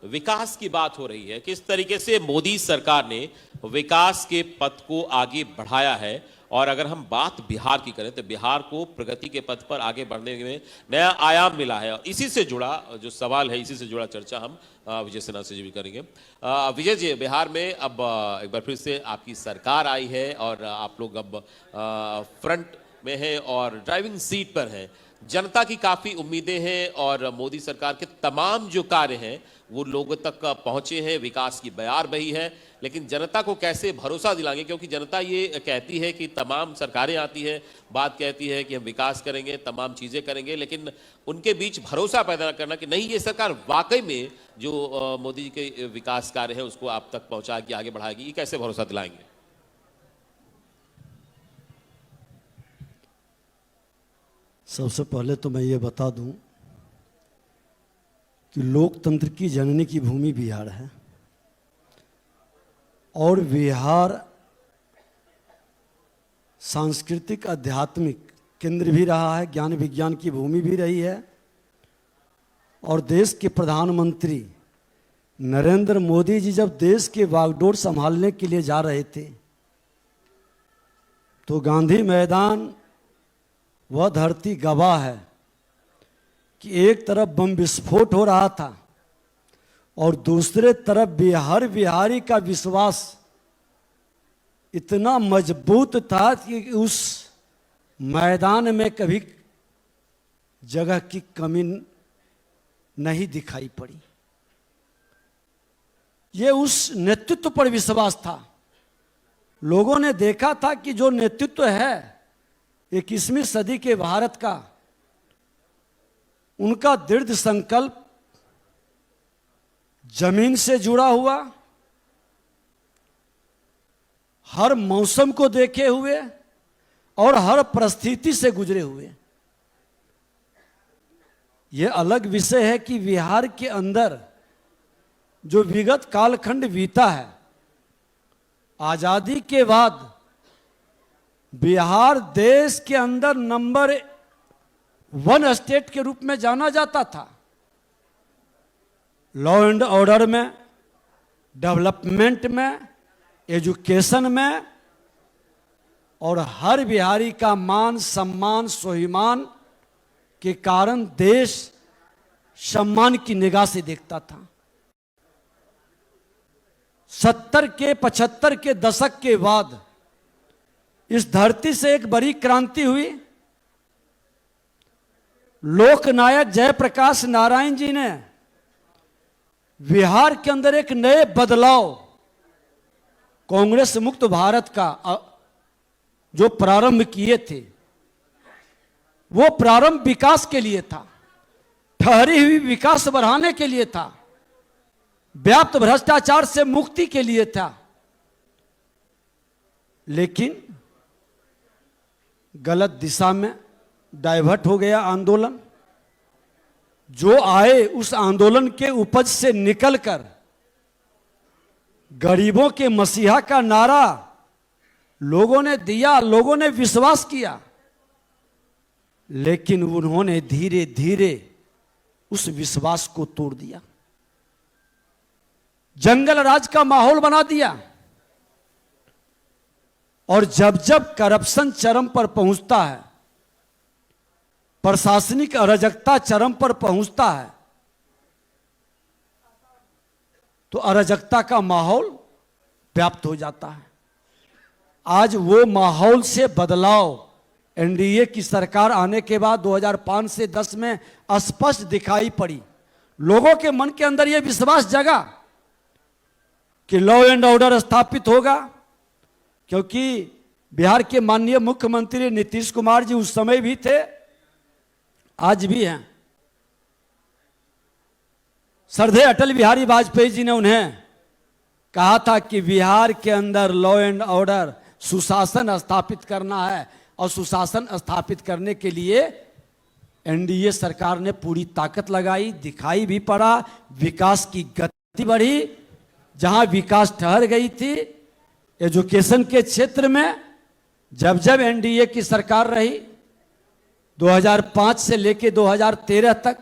विकास की बात हो रही है, किस तरीके से मोदी सरकार ने विकास के पथ को आगे बढ़ाया है। और अगर हम बात बिहार की करें तो बिहार को प्रगति के पथ पर आगे बढ़ने में नया आयाम मिला है। और इसी से जुड़ा जो सवाल है, इसी से जुड़ा चर्चा हम विजय सिन्हा से भी करेंगे। विजय जी, बिहार में अब एक बार फिर से आपकी सरकार आई है और आप लोग अब फ्रंट में हैं और ड्राइविंग सीट पर हैं। जनता की काफी उम्मीदें हैं और मोदी सरकार के तमाम जो कार्य हैं वो लोगों तक पहुंचे हैं, विकास की बयार बही है। लेकिन जनता को कैसे भरोसा दिलाएंगे, क्योंकि जनता ये कहती है कि तमाम सरकारें आती है, बात कहती है कि हम विकास करेंगे, तमाम चीजें करेंगे, लेकिन उनके बीच भरोसा पैदा करना कि नहीं, ये सरकार वाकई में जो मोदी जी के विकास कार्य है उसको आप तक पहुंचाएगी, आगे बढ़ाएगी, ये कैसे भरोसा दिलाएंगे? सबसे पहले तो मैं ये बता दूं कि लोकतंत्र की जननी की भूमि बिहार है और बिहार सांस्कृतिक आध्यात्मिक केंद्र भी रहा है, ज्ञान विज्ञान की भूमि भी रही है। और देश के प्रधानमंत्री नरेंद्र मोदी जी जब देश के बागडोर संभालने के लिए जा रहे थे तो गांधी मैदान वह धरती गवाह है कि एक तरफ बम विस्फोट हो रहा था और दूसरे तरफ बिहार बिहारी का विश्वास इतना मजबूत था कि उस मैदान में कभी जगह की कमी नहीं दिखाई पड़ी। ये उस नेतृत्व पर विश्वास था। लोगों ने देखा था कि जो नेतृत्व है 21वीं सदी के भारत का, उनका दृढ़ संकल्प जमीन से जुड़ा हुआ, हर मौसम को देखे हुए और हर परिस्थिति से गुजरे हुए। यह अलग विषय है कि बिहार के अंदर जो विगत कालखंड बीता है, आजादी के बाद बिहार देश के अंदर नंबर 1 स्टेट के रूप में जाना जाता था। लॉ एंड ऑर्डर में, डेवलपमेंट में, एजुकेशन में, और हर बिहारी का मान सम्मान स्वाभिमान के कारण देश सम्मान की निगाह से देखता था। 70 के 75 के दशक के बाद इस धरती से एक बड़ी क्रांति हुई। लोकनायक जयप्रकाश नारायण जी ने बिहार के अंदर एक नए बदलाव, कांग्रेस मुक्त भारत का जो प्रारंभ किए थे, वो प्रारंभ विकास के लिए था, ठहरी हुई विकास बढ़ाने के लिए था, व्याप्त भ्रष्टाचार से मुक्ति के लिए था। लेकिन गलत दिशा में डाइवर्ट हो गया आंदोलन। जो आए उस आंदोलन के उपज से निकलकर गरीबों के मसीहा का नारा लोगों ने दिया, लोगों ने विश्वास किया, लेकिन उन्होंने धीरे धीरे उस विश्वास को तोड़ दिया, जंगल राज का माहौल बना दिया। और जब जब करप्शन चरम पर पहुंचता है, प्रशासनिक अराजकता चरम पर पहुंचता है, तो अराजकता का माहौल व्याप्त हो जाता है। आज वो माहौल से बदलाव एनडीए की सरकार आने के बाद 2005 से 10 में स्पष्ट दिखाई पड़ी। लोगों के मन के अंदर यह विश्वास जगा कि लॉ एंड ऑर्डर स्थापित होगा, क्योंकि बिहार के माननीय मुख्यमंत्री नीतीश कुमार जी उस समय भी थे, आज भी हैं। श्रद्धेय अटल बिहारी वाजपेयी जी ने उन्हें कहा था कि बिहार के अंदर लॉ एंड ऑर्डर, सुशासन स्थापित करना है, और सुशासन स्थापित करने के लिए एनडीए सरकार ने पूरी ताकत लगाई, दिखाई भी पड़ा, विकास की गति बढ़ी। जहां विकास ठहर गई थी एजुकेशन के क्षेत्र में, जब जब एनडीए की सरकार रही 2005 से लेकर 2013 तक,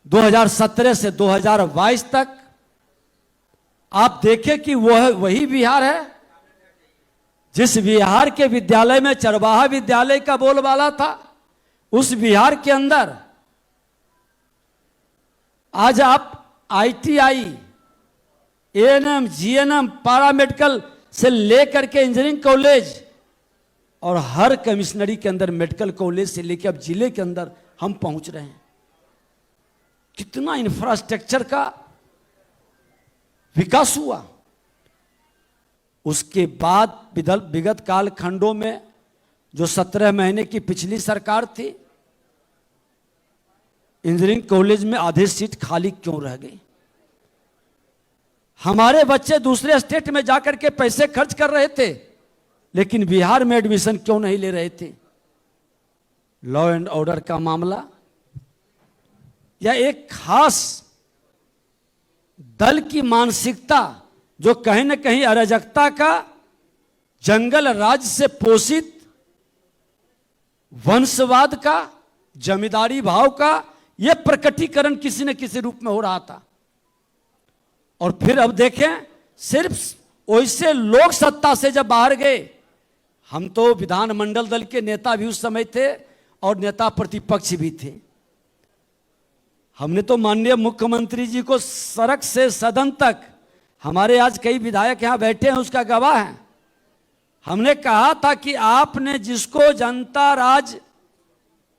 2017 से 2022 तक आप देखें कि वह वही बिहार है जिस बिहार के विद्यालय में चरवाहा विद्यालय का बोलबाला था। उस बिहार के अंदर आज आप आईटीआई, एएनएम, जीएनएम, पैरामेडिकल से लेकर के इंजीनियरिंग कॉलेज और हर कमिश्नरी के अंदर मेडिकल कॉलेज से लेकर अब जिले के अंदर हम पहुंच रहे हैं। कितना इंफ्रास्ट्रक्चर का विकास हुआ। उसके बाद विगत काल खंडों में जो 17 महीने की पिछली सरकार थी, इंजीनियरिंग कॉलेज में आधे सीट खाली क्यों रह गई? हमारे बच्चे दूसरे स्टेट में जाकर के पैसे खर्च कर रहे थे, लेकिन बिहार में एडमिशन क्यों नहीं ले रहे थे? लॉ एंड ऑर्डर का मामला या एक खास दल की मानसिकता जो कहीं ना कहीं अराजकता का, जंगल राज से पोषित वंशवाद का, जमींदारी भाव का यह प्रकटीकरण किसी न किसी रूप में हो रहा था। और फिर अब देखें, सिर्फ वैसे लोग सत्ता से जब बाहर गए, हम तो विधानमंडल दल के नेता भी उस समय थे और नेता प्रतिपक्ष भी थे। हमने तो माननीय मुख्यमंत्री जी को सड़क से सदन तक, हमारे आज कई विधायक यहां बैठे हैं उसका गवाह हैं, हमने कहा था कि आपने जिसको जनता राज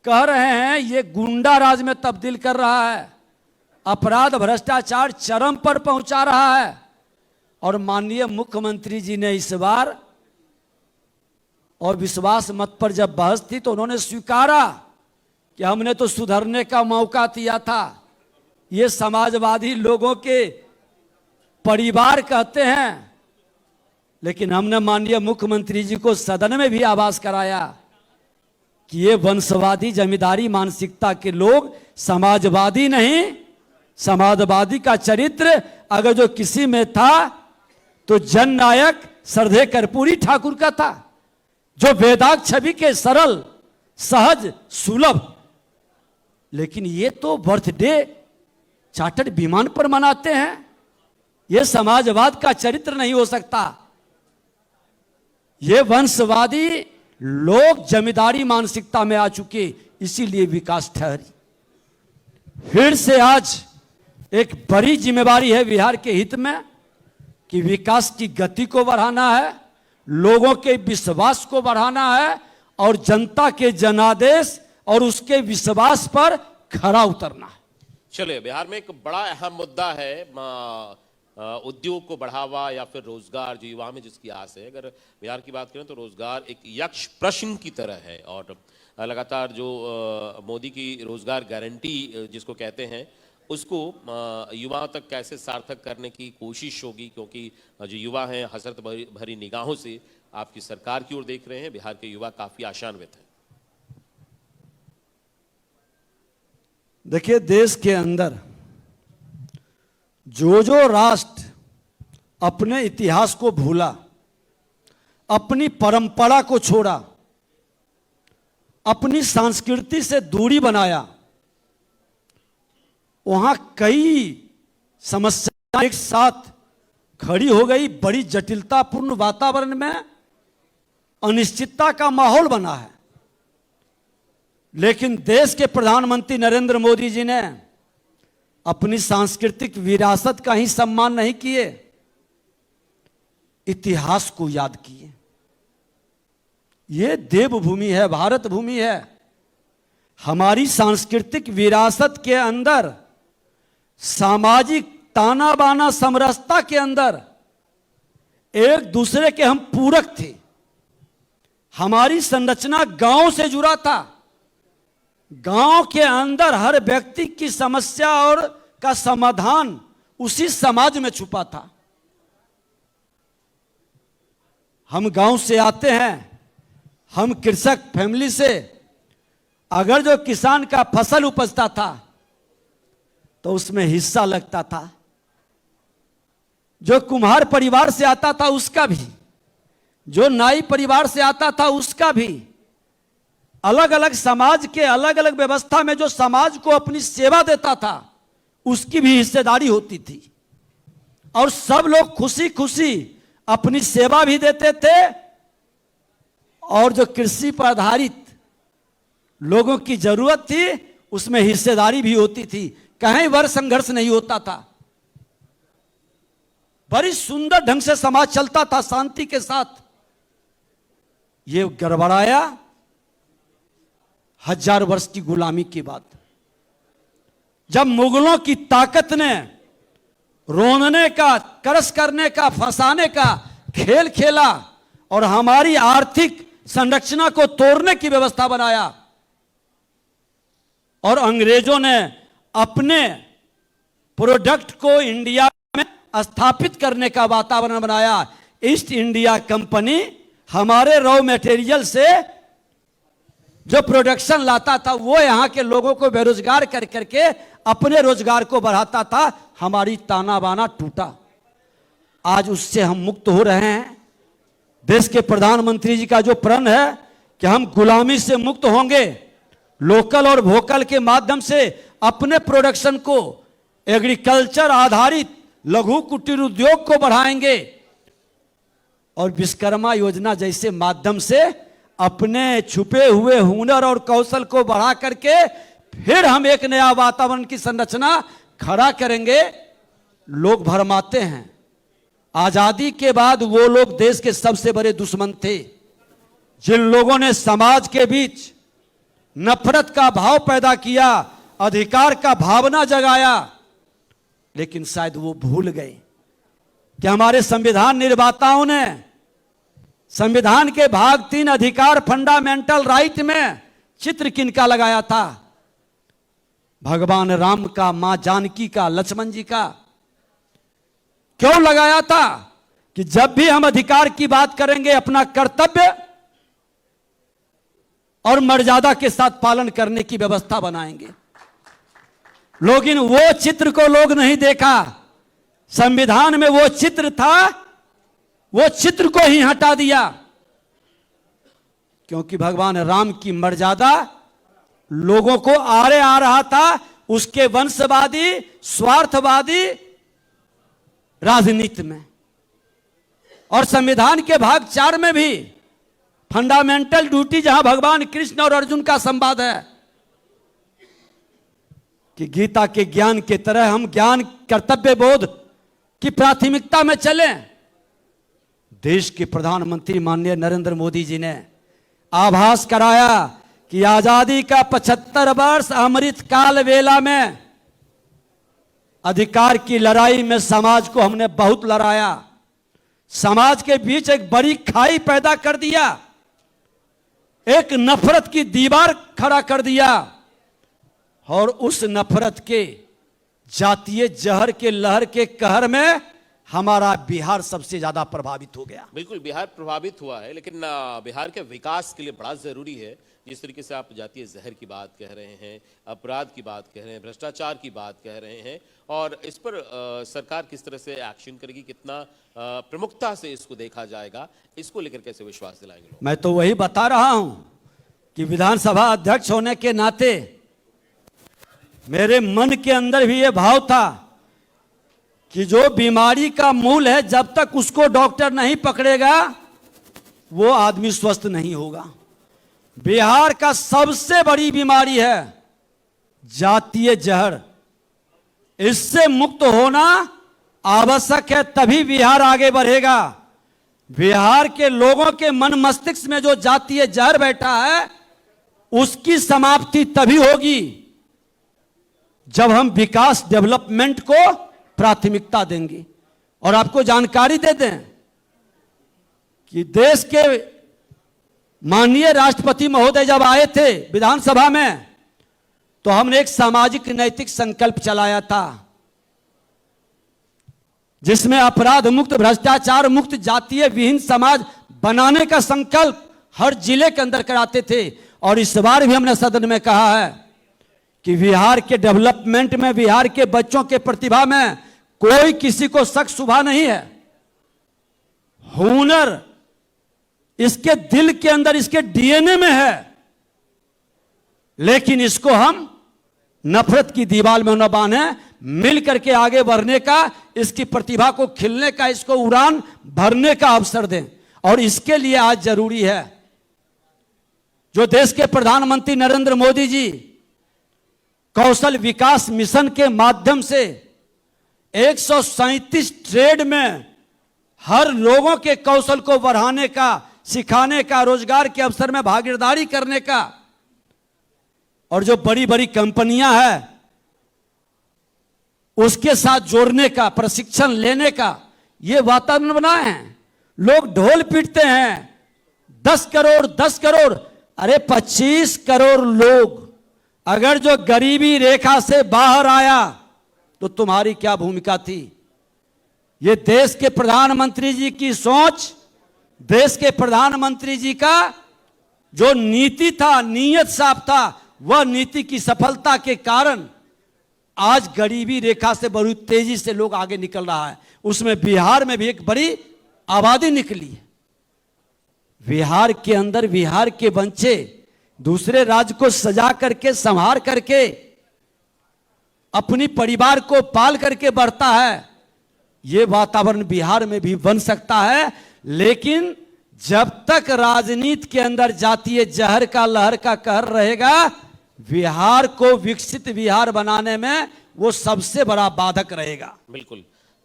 कह रहे हैं ये गुंडा राज में तब्दील कर रहा है, अपराध भ्रष्टाचार चरम पर पहुंचा रहा है। और माननीय मुख्यमंत्री जी ने इस बार, और विश्वास मत पर जब बहस थी तो उन्होंने स्वीकारा कि हमने तो सुधरने का मौका दिया था। ये समाजवादी लोगों के परिवार कहते हैं, लेकिन हमने माननीय मुख्यमंत्री जी को सदन में भी आभास कराया कि ये वंशवादी जमींदारी मानसिकता के लोग समाजवादी नहीं, समाजवादी का चरित्र अगर जो किसी में था तो जननायक श्रद्धेय कर्पूरी ठाकुर का था, जो वेदांत छवि के सरल, सहज, सुलभ। लेकिन ये तो बर्थडे चार्टर्ड विमान पर मनाते हैं। ये समाजवाद का चरित्र नहीं हो सकता। ये वंशवादी लोग जमींदारी मानसिकता में आ चुके, इसीलिए विकास ठहरी। फिर से आज एक बड़ी जिम्मेवारी है बिहार के हित में कि विकास की गति को बढ़ाना है, लोगों के विश्वास को बढ़ाना है और जनता के जनादेश और उसके विश्वास पर खरा उतरना है। चलिए, बिहार में एक बड़ा अहम मुद्दा है उद्योग को बढ़ावा या फिर रोजगार, जो युवा में जिसकी आस है। अगर बिहार की बात करें तो रोजगार एक यक्ष प्रश्न की तरह है और लगातार जो मोदी की रोजगार गारंटी जिसको कहते हैं उसको युवाओं तक कैसे सार्थक करने की कोशिश होगी, क्योंकि जो युवा हैं हसरत भरी निगाहों से आपकी सरकार की ओर देख रहे हैं। बिहार के युवा काफी आशान्वित हैं। देखिए, देश के अंदर जो राष्ट्र अपने इतिहास को भूला, अपनी परंपरा को छोड़ा, अपनी संस्कृति से दूरी बनाया, वहां कई समस्याएं एक साथ खड़ी हो गई। बड़ी जटिलतापूर्ण वातावरण में अनिश्चितता का माहौल बना है। लेकिन देश के प्रधानमंत्री नरेंद्र मोदी जी ने अपनी सांस्कृतिक विरासत का ही सम्मान नहीं किए, इतिहास को याद किए। ये देवभूमि है, भारत भूमि है। हमारी सांस्कृतिक विरासत के अंदर, सामाजिक ताना बाना समरसता के अंदर एक दूसरे के हम पूरक थे। हमारी संरचना गांव से जुड़ा था। गांव के अंदर हर व्यक्ति की समस्या और का समाधान उसी समाज में छुपा था। हम गांव से आते हैं, हम कृषक फैमिली से। अगर जो किसान का फसल उपजता था तो उसमें हिस्सा लगता था। जो कुम्हार परिवार से आता था उसका भी, जो नाई परिवार से आता था उसका भी। अलग अलग समाज के अलग अलग व्यवस्था में जो समाज को अपनी सेवा देता था उसकी भी हिस्सेदारी होती थी और सब लोग खुशी खुशी अपनी सेवा भी देते थे और जो कृषि पर आधारित लोगों की जरूरत थी उसमें हिस्सेदारी भी होती थी। कहीं वर्ग संघर्ष नहीं होता था, बड़ी सुंदर ढंग से समाज चलता था शांति के साथ। ये गड़बड़ाया 1000 वर्ष की गुलामी के बाद, जब मुगलों की ताकत ने रोनने का, करस करने का, फंसाने का खेल खेला और हमारी आर्थिक संरचना को तोड़ने की व्यवस्था बनाया और अंग्रेजों ने अपने प्रोडक्ट को इंडिया में स्थापित करने का वातावरण बनाया। ईस्ट इंडिया कंपनी हमारे रॉ मटेरियल से जो प्रोडक्शन लाता था वो यहां के लोगों को बेरोजगार कर करके अपने रोजगार को बढ़ाता था। हमारी ताना बाना टूटा, आज उससे हम मुक्त हो रहे हैं। देश के प्रधानमंत्री जी का जो प्रण है कि हम गुलामी से मुक्त होंगे, लोकल और वोकल के माध्यम से अपने प्रोडक्शन को एग्रीकल्चर आधारित लघु कुटीर उद्योग को बढ़ाएंगे और विश्वकर्मा योजना जैसे माध्यम से अपने छुपे हुए हुनर और कौशल को बढ़ा करके फिर हम एक नया वातावरण की संरचना खड़ा करेंगे। लोग भरमाते हैं, आजादी के बाद वो लोग देश के सबसे बड़े दुश्मन थे जिन लोगों ने समाज के बीच नफरत का भाव पैदा किया, अधिकार का भावना जगाया, लेकिन शायद वो भूल गए कि हमारे संविधान निर्माताओं ने संविधान के भाग 3 अधिकार फंडामेंटल राइट में चित्र किनका लगाया था? भगवान राम का, मां जानकी का, लक्ष्मण जी का। क्यों लगाया था? कि जब भी हम अधिकार की बात करेंगे अपना कर्तव्य और मर्यादा के साथ पालन करने की व्यवस्था बनाएंगे। लेकिन वो चित्र को लोग नहीं देखा, संविधान में वो चित्र था, वो चित्र को ही हटा दिया, क्योंकि भगवान राम की मर्यादा लोगों को आड़े आ रहा था उसके वंशवादी स्वार्थवादी राजनीति में। और संविधान के भाग 4 में भी फंडामेंटल ड्यूटी, जहां भगवान कृष्ण और अर्जुन का संवाद है कि गीता के ज्ञान के तरह हम ज्ञान कर्तव्य बोध की प्राथमिकता में चलें। देश के प्रधानमंत्री माननीय नरेंद्र मोदी जी ने आभास कराया कि आजादी का 75 वर्ष अमृत काल वेला में अधिकार की लड़ाई में समाज को हमने बहुत लड़ाया, समाज के बीच एक बड़ी खाई पैदा कर दिया, एक नफरत की दीवार खड़ा कर दिया और उस नफरत के जातीय जहर के लहर के कहर में हमारा बिहार सबसे ज्यादा प्रभावित हो गया। बिल्कुल बिहार प्रभावित हुआ है, लेकिन बिहार के विकास के लिए बड़ा जरूरी है। जिस तरीके से आप जातीय जहर की बात कह रहे हैं, अपराध की बात कह रहे हैं, भ्रष्टाचार की बात कह रहे हैं, और इस पर सरकार किस तरह से एक्शन करेगी, कितना प्रमुखता से इसको देखा जाएगा, इसको लेकर कैसे विश्वास दिलाएंगे लोग? मैं तो वही बता रहा हूं कि विधानसभा अध्यक्ष होने के नाते मेरे मन के अंदर भी यह भाव था कि जो बीमारी का मूल है, जब तक उसको डॉक्टर नहीं पकड़ेगा वो आदमी स्वस्थ नहीं होगा। बिहार का सबसे बड़ी बीमारी है जातीय जहर, इससे मुक्त होना आवश्यक है, तभी बिहार आगे बढ़ेगा। बिहार के लोगों के मन मस्तिष्क में जो जातीय जहर बैठा है उसकी समाप्ति तभी होगी जब हम विकास डेवलपमेंट को प्राथमिकता देंगे। और आपको जानकारी दे दें कि देश के माननीय राष्ट्रपति महोदय जब आए थे विधानसभा में तो हमने एक सामाजिक नैतिक संकल्प चलाया था जिसमें अपराध मुक्त, भ्रष्टाचार मुक्त, जातीय विहीन समाज बनाने का संकल्प हर जिले के अंदर कराते थे। और इस बार भी हमने सदन में कहा है कि बिहार के डेवलपमेंट में, बिहार के बच्चों के प्रतिभा में कोई किसी को शक शुबा नहीं है। हुनर इसके दिल के अंदर, इसके डीएनए में है, लेकिन इसको हम नफरत की दीवार में न बांधे, मिल करके आगे बढ़ने का, इसकी प्रतिभा को खिलने का, इसको उड़ान भरने का अवसर दें। और इसके लिए आज जरूरी है जो देश के प्रधानमंत्री नरेंद्र मोदी जी कौशल विकास मिशन के माध्यम से 137 ट्रेड में हर लोगों के कौशल को बढ़ाने का, सिखाने का, रोजगार के अवसर में भागीदारी करने का, और जो बड़ी बड़ी कंपनियां हैं उसके साथ जोड़ने का, प्रशिक्षण लेने का ये वातावरण बनाए हैं। लोग ढोल पीटते हैं 10 करोड़ 10 करोड़, अरे 25 करोड़ लोग अगर जो गरीबी रेखा से बाहर आया तो तुम्हारी क्या भूमिका थी? ये देश के प्रधानमंत्री जी की सोच, देश के प्रधानमंत्री जी का जो नीति था, नीयत साफ था, वह नीति की सफलता के कारण आज गरीबी रेखा से बड़ी तेजी से लोग आगे निकल रहा है। उसमें बिहार में भी एक बड़ी आबादी निकली है। बिहार के अंदर बिहार के बच्चे दूसरे राज्य को सजा करके, संभाल करके, अपनी परिवार को पाल करके बढ़ता है। यह वातावरण बिहार में भी बन सकता है, लेकिन जब तक राजनीति के अंदर जातीय जहर का, लहर का कहर रहेगा, बिहार को विकसित बिहार बनाने में वो सबसे बड़ा बाधक रहेगा। बिल्कुल।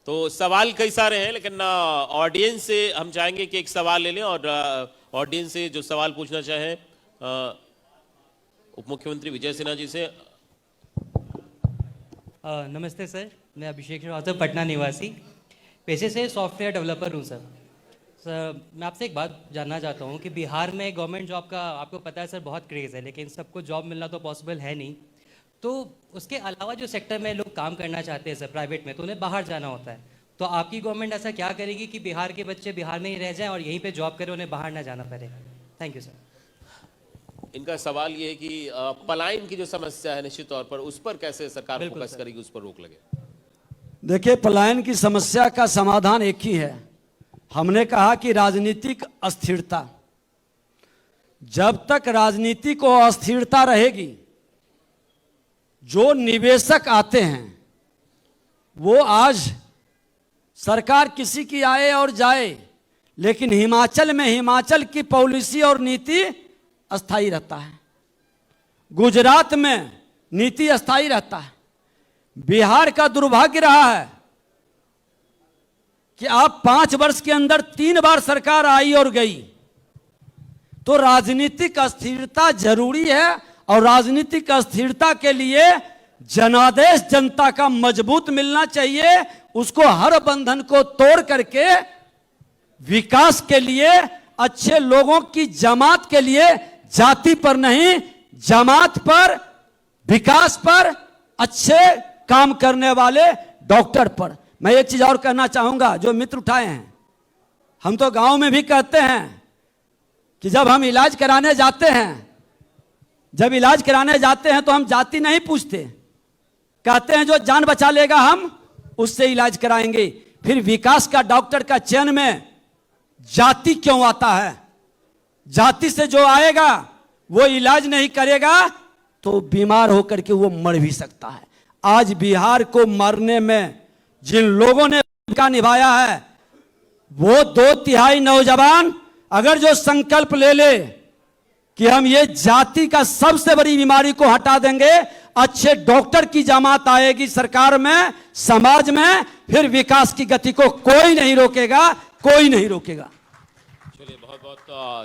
तो सवाल कई सारे हैं, लेकिन ऑडियंस से हम चाहेंगे कि एक सवाल ले लें, और ऑडियंस से जो सवाल पूछना चाहे उप मुख्यमंत्री विजय सिन्हा जी से। नमस्ते सर, मैं अभिषेक श्रीवास्तव, पटना निवासी, पेशे से सॉफ्टवेयर डेवलपर हूँ सर। सर मैं आपसे एक बात जानना चाहता हूँ कि बिहार में गवर्नमेंट जॉब का आपको पता है सर बहुत क्रेज़ है, लेकिन सबको जॉब मिलना तो पॉसिबल है नहीं। तो उसके अलावा जो सेक्टर में लोग काम करना चाहते हैं सर प्राइवेट में, तो उन्हें बाहर जाना होता है। तो आपकी गवर्नमेंट ऐसा क्या करेगी कि बिहार के बच्चे बिहार में ही रह जाएं और यहीं पे जॉब करें, उन्हें बाहर ना जाना पड़े? Thank you sir. इनका सवाल ये है कि पलायन की जो समस्या है, निश्चित तौर पर उस पर कैसे सरकार फोकस करेगी, उस पर रोक लगे? देखिए, पलायन की समस्या का समाधान एक ही है। हमने कहा कि राजनीतिक अस्थिरता, जब तक राजनीति को अस्थिरता रहेगी, जो निवेशक आते हैं वो आज सरकार किसी की आए और जाए, लेकिन हिमाचल में हिमाचल की पॉलिसी और नीति अस्थाई रहता है, गुजरात में नीति अस्थाई रहता है। बिहार का दुर्भाग्य रहा है कि आप 5 वर्ष के अंदर 3 बार सरकार आई और गई। तो राजनीतिक अस्थिरता जरूरी है, और राजनीतिक अस्थिरता के लिए जनादेश जनता का मजबूत मिलना चाहिए। उसको हर बंधन को तोड़ करके विकास के लिए, अच्छे लोगों की जमात के लिए, जाति पर नहीं, जमात पर, विकास पर, अच्छे काम करने वाले डॉक्टर पर। मैं एक चीज और कहना चाहूंगा, जो मित्र उठाए हैं, हम तो गांव में भी कहते हैं कि जब हम इलाज कराने जाते हैं, तो हम जाति नहीं पूछते, कहते हैं जो जान बचा लेगा हम उससे इलाज कराएंगे। फिर विकास का डॉक्टर का चयन में जाति क्यों आता है? जाति से जो आएगा वो इलाज नहीं करेगा तो बीमार होकर के वो मर भी सकता है। आज बिहार को मरने में जिन लोगों ने भूमिका निभाया है, वो 2/3 नौजवान अगर जो संकल्प ले कि हम ये जाति का सबसे बड़ी बीमारी को हटा देंगे, अच्छे डॉक्टर की जमात आएगी सरकार में, समाज में, फिर विकास की गति को कोई नहीं रोकेगा, कोई नहीं रोकेगा। चलिए, बहुत बहुत